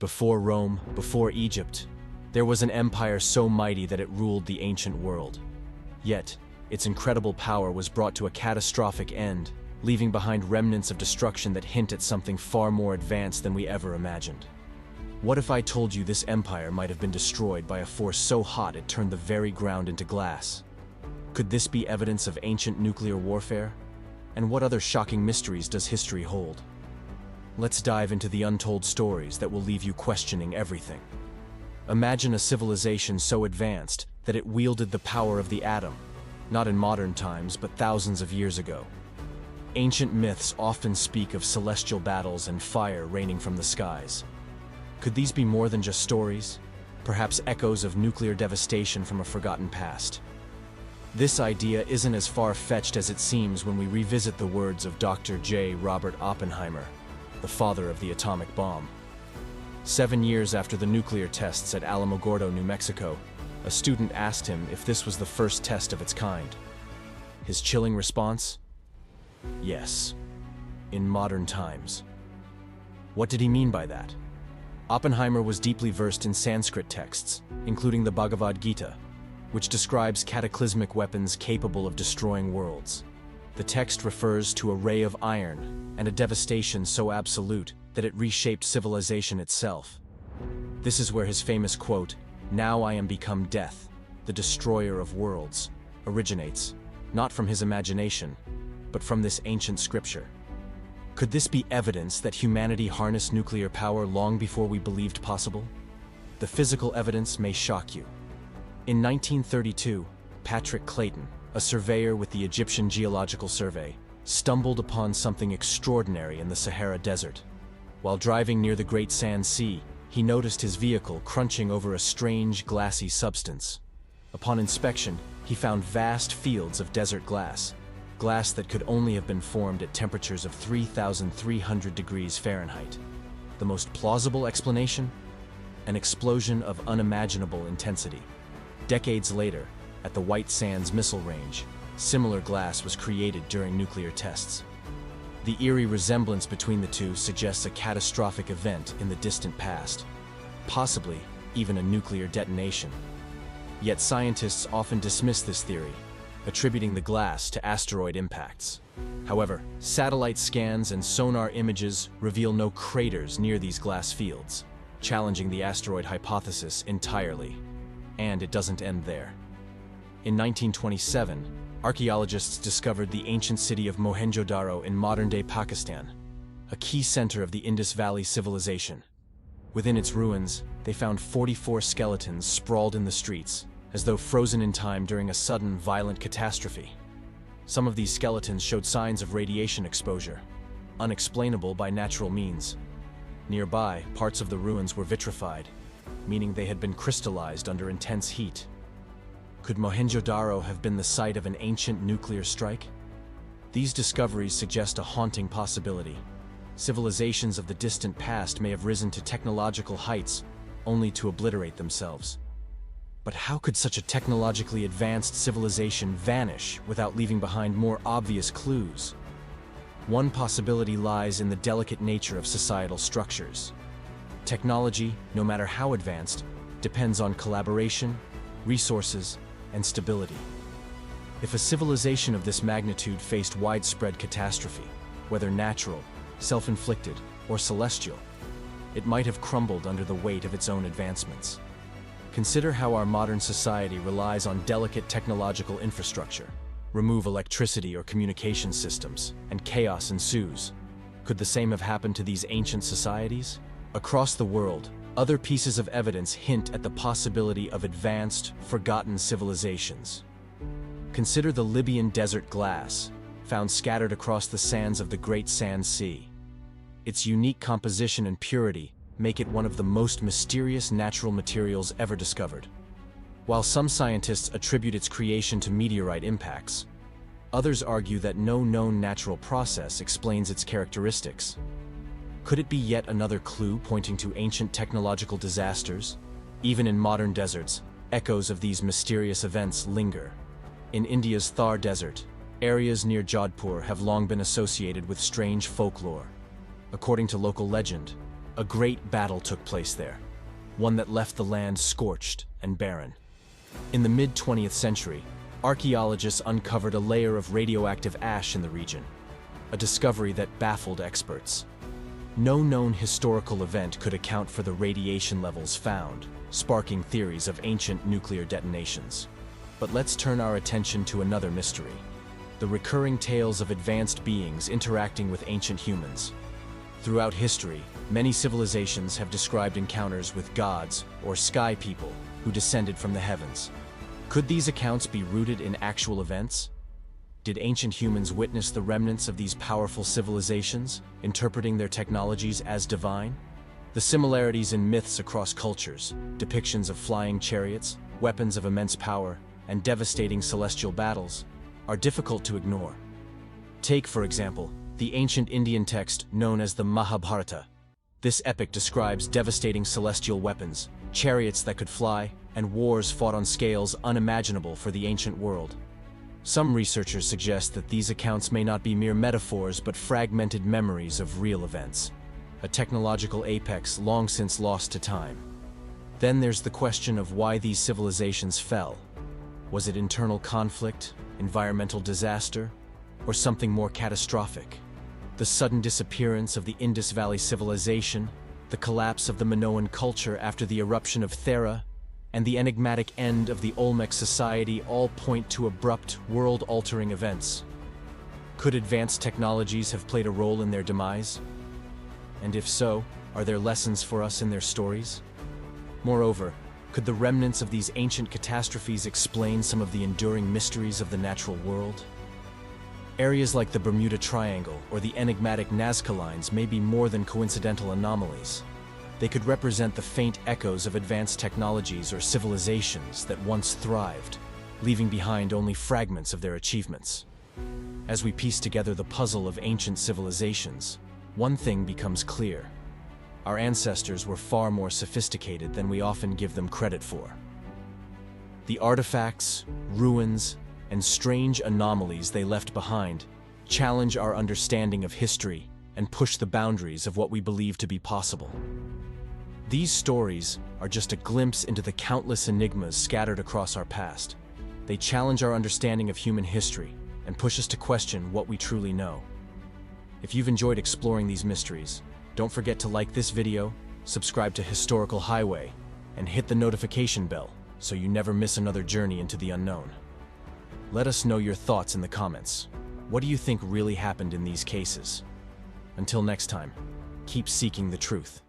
Before Rome, before Egypt, there was an empire so mighty that it ruled the ancient world. Yet, its incredible power was brought to a catastrophic end, leaving behind remnants of destruction that hint at something far more advanced than we ever imagined. What if I told you this empire might have been destroyed by a force so hot it turned the very ground into glass? Could this be evidence of ancient nuclear warfare? And what other shocking mysteries does history hold? Let's dive into the untold stories that will leave you questioning everything. Imagine a civilization so advanced that it wielded the power of the atom, not in modern times, but thousands of years ago. Ancient myths often speak of celestial battles and fire raining from the skies. Could these be more than just stories? Perhaps echoes of nuclear devastation from a forgotten past? This idea isn't as far-fetched as it seems when we revisit the words of Dr. J. Robert Oppenheimer, the father of the atomic bomb. 7 years after the nuclear tests at Alamogordo, New Mexico, a student asked him if this was the first test of its kind. His chilling response? Yes, in modern times. What did he mean by that? Oppenheimer was deeply versed in Sanskrit texts, including the Bhagavad Gita, which describes cataclysmic weapons capable of destroying worlds. The text refers to a ray of iron and a devastation so absolute that it reshaped civilization itself. This is where his famous quote, "Now I am become death, the destroyer of worlds," originates, not from his imagination, but from this ancient scripture. Could this be evidence that humanity harnessed nuclear power long before we believed possible? The physical evidence may shock you. In 1932, Patrick Clayton, a surveyor with the Egyptian Geological Survey, stumbled upon something extraordinary in the Sahara Desert. While driving near the Great Sand Sea, he noticed his vehicle crunching over a strange, glassy substance. Upon inspection, he found vast fields of desert glass that could only have been formed at temperatures of 3,300 degrees Fahrenheit. The most plausible explanation? An explosion of unimaginable intensity. Decades later, at the White Sands Missile Range, similar glass was created during nuclear tests. The eerie resemblance between the two suggests a catastrophic event in the distant past, possibly even a nuclear detonation. Yet scientists often dismiss this theory, attributing the glass to asteroid impacts. However, satellite scans and sonar images reveal no craters near these glass fields, challenging the asteroid hypothesis entirely. And it doesn't end there. In 1927, archaeologists discovered the ancient city of Mohenjo-Daro in modern-day Pakistan, a key center of the Indus Valley civilization. Within its ruins, they found 44 skeletons sprawled in the streets, as though frozen in time during a sudden, violent catastrophe. Some of these skeletons showed signs of radiation exposure, unexplainable by natural means. Nearby, parts of the ruins were vitrified, meaning they had been crystallized under intense heat. Could Mohenjo-Daro have been the site of an ancient nuclear strike? These discoveries suggest a haunting possibility. Civilizations of the distant past may have risen to technological heights, only to obliterate themselves. But how could such a technologically advanced civilization vanish without leaving behind more obvious clues? One possibility lies in the delicate nature of societal structures. Technology, no matter how advanced, depends on collaboration, resources, and stability. If a civilization of this magnitude faced widespread catastrophe, whether natural, self-inflicted, or celestial, it might have crumbled under the weight of its own advancements. Consider how our modern society relies on delicate technological infrastructure. Remove electricity or communication systems, and chaos ensues. Could the same have happened to these ancient societies? Across the world, other pieces of evidence hint at the possibility of advanced, forgotten civilizations. Consider the Libyan desert glass, found scattered across the sands of the Great Sand Sea. Its unique composition and purity make it one of the most mysterious natural materials ever discovered. While some scientists attribute its creation to meteorite impacts, others argue that no known natural process explains its characteristics. Could it be yet another clue pointing to ancient technological disasters? Even in modern deserts, echoes of these mysterious events linger. In India's Thar Desert, areas near Jodhpur have long been associated with strange folklore. According to local legend, A great battle took place there, one that left the land scorched and barren. In the mid-20th century, archaeologists uncovered a layer of radioactive ash in the region, a discovery that baffled experts. No known historical event could account for the radiation levels found, sparking theories of ancient nuclear detonations. But let's turn our attention to another mystery: the recurring tales of advanced beings interacting with ancient humans. Throughout history, many civilizations have described encounters with gods or sky people who descended from the heavens. Could these accounts be rooted in actual events? Did ancient humans witness the remnants of these powerful civilizations, interpreting their technologies as divine? The similarities in myths across cultures, depictions of flying chariots, weapons of immense power, and devastating celestial battles, are difficult to ignore. Take, for example, the ancient Indian text known as the Mahabharata. This epic describes devastating celestial weapons, chariots that could fly, and wars fought on scales unimaginable for the ancient world. Some researchers suggest that these accounts may not be mere metaphors but fragmented memories of real events, a technological apex long since lost to time. Then there's the question of why these civilizations fell. Was it internal conflict, environmental disaster, or something more catastrophic? The sudden disappearance of the Indus Valley civilization, the collapse of the Minoan culture after the eruption of Thera, and the enigmatic end of the Olmec society all point to abrupt, world-altering events. Could advanced technologies have played a role in their demise? And if so, are there lessons for us in their stories? Moreover, could the remnants of these ancient catastrophes explain some of the enduring mysteries of the natural world? Areas like the Bermuda Triangle or the enigmatic Nazca Lines may be more than coincidental anomalies. They could represent the faint echoes of advanced technologies or civilizations that once thrived, leaving behind only fragments of their achievements. As we piece together the puzzle of ancient civilizations, one thing becomes clear. Our ancestors were far more sophisticated than we often give them credit for. The artifacts, ruins, and strange anomalies they left behind challenge our understanding of history and push the boundaries of what we believe to be possible. These stories are just a glimpse into the countless enigmas scattered across our past. They challenge our understanding of human history and push us to question what we truly know. If you've enjoyed exploring these mysteries, don't forget to like this video, subscribe to Historical Highway, and hit the notification bell so you never miss another journey into the unknown. Let us know your thoughts in the comments. What do you think really happened in these cases? Until next time, keep seeking the truth.